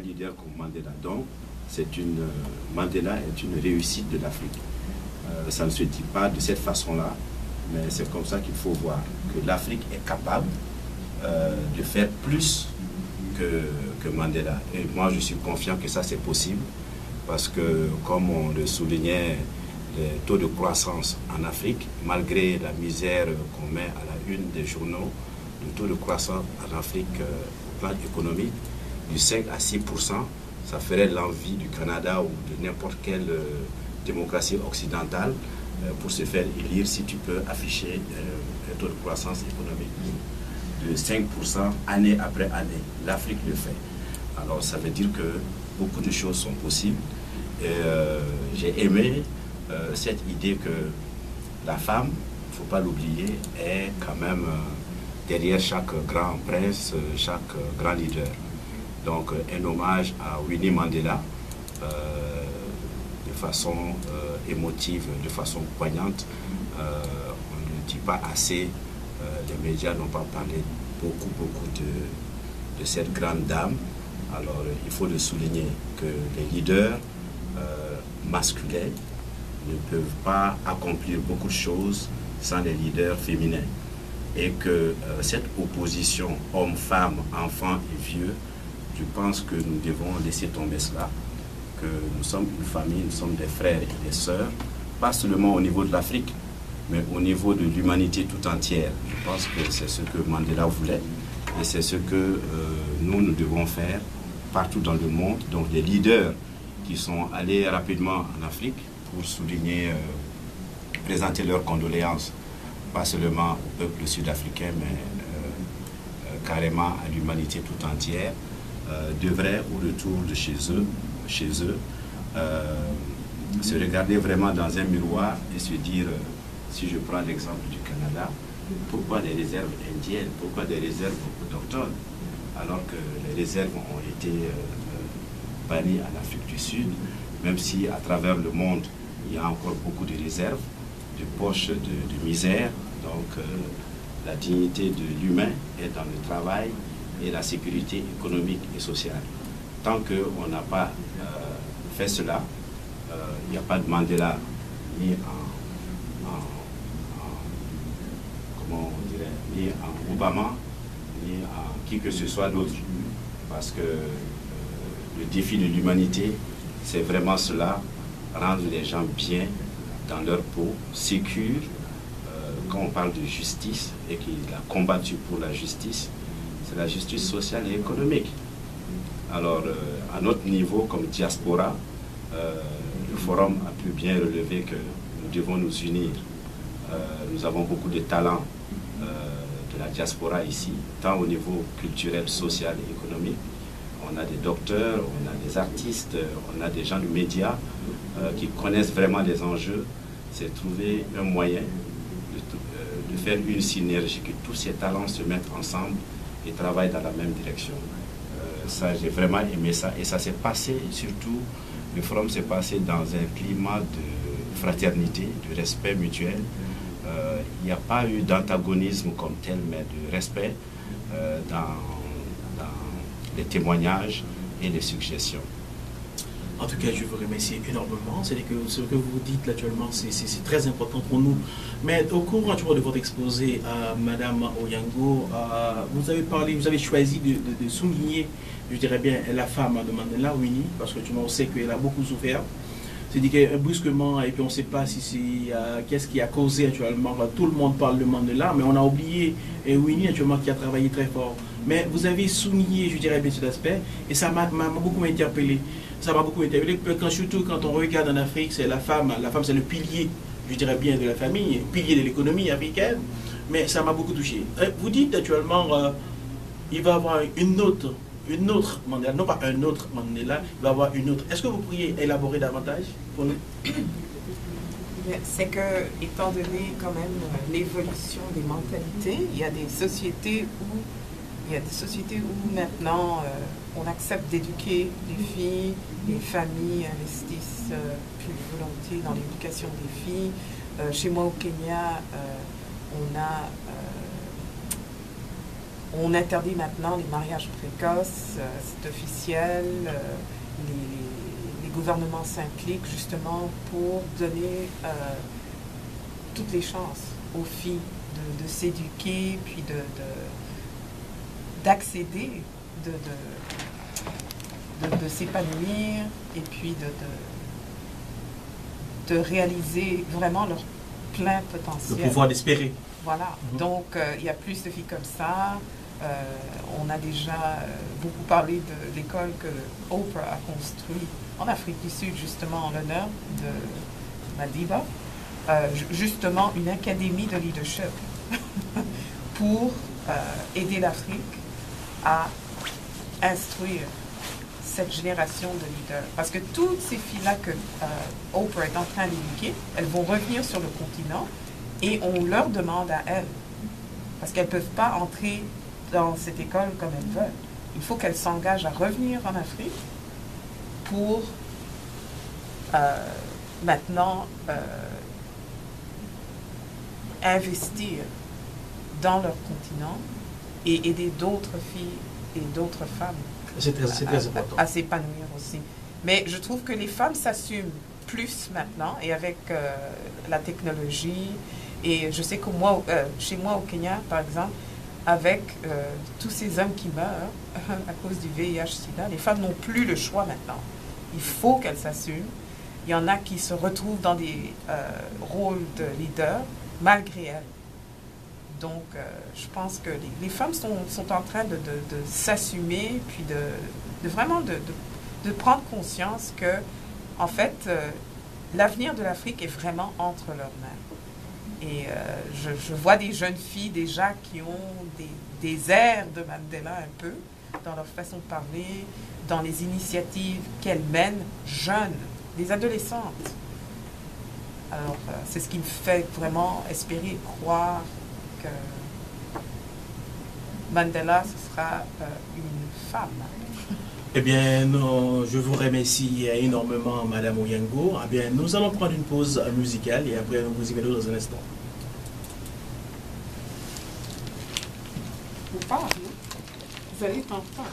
leader comme Mandela. Donc, Mandela est une réussite de l'Afrique. Ça ne se dit pas de cette façon-là, mais c'est comme ça qu'il faut voir que l'Afrique est capable de faire plus que Mandela. Et moi, je suis confiant que ça, c'est possible, parce que, comme on le soulignait, les taux de croissance en Afrique, malgré la misère qu'on met à la une des journaux, le taux de croissance en Afrique au plan économique, du 5 à 6%, ça ferait l'envie du Canada ou de n'importe quelle démocratie occidentale pour se faire élire si tu peux afficher un taux de croissance économique de 5% année après année. L'Afrique le fait. Alors ça veut dire que beaucoup de choses sont possibles. Et j'ai aimé cette idée que la femme, il ne faut pas l'oublier, est quand même derrière chaque grand prince, chaque grand leader. Donc un hommage à Winnie Mandela de façon émotive, de façon poignante. On ne dit pas assez, les médias n'ont pas parlé beaucoup de cette grande dame. Alors il faut le souligner que les leaders masculins ne peuvent pas accomplir beaucoup de choses sans les leaders féminins. Et que cette opposition homme-femme, enfant et vieux, je pense que nous devons laisser tomber cela, que nous sommes une famille, nous sommes des frères et des sœurs, pas seulement au niveau de l'Afrique, mais au niveau de l'humanité tout entière. Je pense que c'est ce que Mandela voulait et c'est ce que nous devons faire partout dans le monde. Donc les leaders qui sont allés rapidement en Afrique pour souligner, présenter leurs condoléances, pas seulement au peuple sud-africain, mais carrément à l'humanité tout entière, devraient, au retour de chez eux, se regarder vraiment dans un miroir et se dire, si je prends l'exemple du Canada, pourquoi des réserves indiennes, pourquoi des réserves autochtones, alors que les réserves ont été bannies en Afrique du Sud, même si à travers le monde, il y a encore beaucoup de réserves, de poches de misère. Donc la dignité de l'humain est dans le travail et la sécurité économique et sociale. Tant qu'on n'a pas fait cela, il n'y a pas de Mandela ni comment on dirait, ni en Obama, ni en qui que ce soit d'autre. Parce que le défi de l'humanité, c'est vraiment cela, rendre les gens bien dans leur peau, sécure. Quand on parle de justice et qu'il a combattu pour la justice, c'est la justice sociale et économique. Alors, à notre niveau, comme diaspora, le forum a pu bien relever que nous devons nous unir. Nous avons beaucoup de talents de la diaspora ici, tant au niveau culturel, social et économique. On a des docteurs, on a des artistes, on a des gens du média qui connaissent vraiment les enjeux. C'est trouver un moyen de faire une synergie, que tous ces talents se mettent ensemble et travaillent dans la même direction. Ça, j'ai vraiment aimé ça. Et ça s'est passé, surtout, le forum s'est passé dans un climat de fraternité, de respect mutuel. Il n'y a pas eu d'antagonisme comme tel, mais de respect dans les témoignages et les suggestions. En tout cas, je vous remercie énormément. C'est que ce que vous dites actuellement, c'est très important pour nous. Mais au cours de votre exposé, Madame Onyango, vous avez choisi de souligner, je dirais bien, la femme de Mandela, Winnie, parce que on sait qu'elle a beaucoup souffert. C'est-à-dire que brusquement, et puis on ne sait pas si c'est qu'est-ce qui a causé actuellement. Tout le monde parle de Mandela, mais on a oublié Winnie actuellement qui a travaillé très fort. Mais vous avez souligné, je dirais bien, cet aspect, et ça m'a beaucoup interpellé. Ça m'a beaucoup interpellé, surtout quand on regarde en Afrique, c'est la femme c'est le pilier, je dirais bien, de la famille, pilier de l'économie africaine, mais ça m'a beaucoup touché. Vous dites actuellement, il va y avoir une autre Mandela, non pas un autre Mandela, il va y avoir une autre. Est-ce que vous pourriez élaborer davantage pour nous? C'est que, étant donné quand même l'évolution des mentalités, il y a des sociétés où maintenant on accepte d'éduquer les filles, les familles investissent plus volontiers dans l'éducation des filles. Chez moi au Kenya, on a On interdit maintenant les mariages précoces, c'est officiel. Les gouvernements s'impliquent justement pour donner toutes les chances aux filles de s'éduquer, puis d'accéder, de s'épanouir, et puis de réaliser vraiment leur plein potentiel. Le pouvoir d'espérer. Voilà. Donc, il y a plus de filles comme ça. On a déjà beaucoup parlé de l'école que Oprah a construite en Afrique du Sud, justement en l'honneur de Madiba. Justement, une académie de leadership pour aider l'Afrique à instruire cette génération de leaders. Parce que toutes ces filles-là que Oprah est en train d'éduquer, elles vont revenir sur le continent et on leur demande à elles, parce qu'elles ne peuvent pas entrer dans cette école comme elles veulent. Il faut qu'elles s'engagent à revenir en Afrique pour maintenant investir dans leur continent et aider d'autres filles et d'autres femmes C'est très important. À s'épanouir aussi. Mais je trouve que les femmes s'assument plus maintenant et avec la technologie. Et je sais que moi, chez moi au Kenya, par exemple, avec tous ces hommes qui meurent à cause du VIH-Sida, les femmes n'ont plus le choix maintenant. Il faut qu'elles s'assument. Il y en a qui se retrouvent dans des rôles de leader malgré elles. Donc, je pense que les femmes sont en train de s'assumer, puis de vraiment de prendre conscience que, en fait, l'avenir de l'Afrique est vraiment entre leurs mains. Et je vois des jeunes filles déjà qui ont des airs de Mandela un peu, dans leur façon de parler, dans les initiatives qu'elles mènent jeunes, des adolescentes. Alors, c'est ce qui me fait vraiment espérer et croire que Mandela, ce sera une femme. Eh bien, je vous remercie énormément, Madame Onyango. Eh bien, nous allons prendre une pause musicale et après, nous vous y verrons dans un instant. Vous parlez, vous allez t'entendre.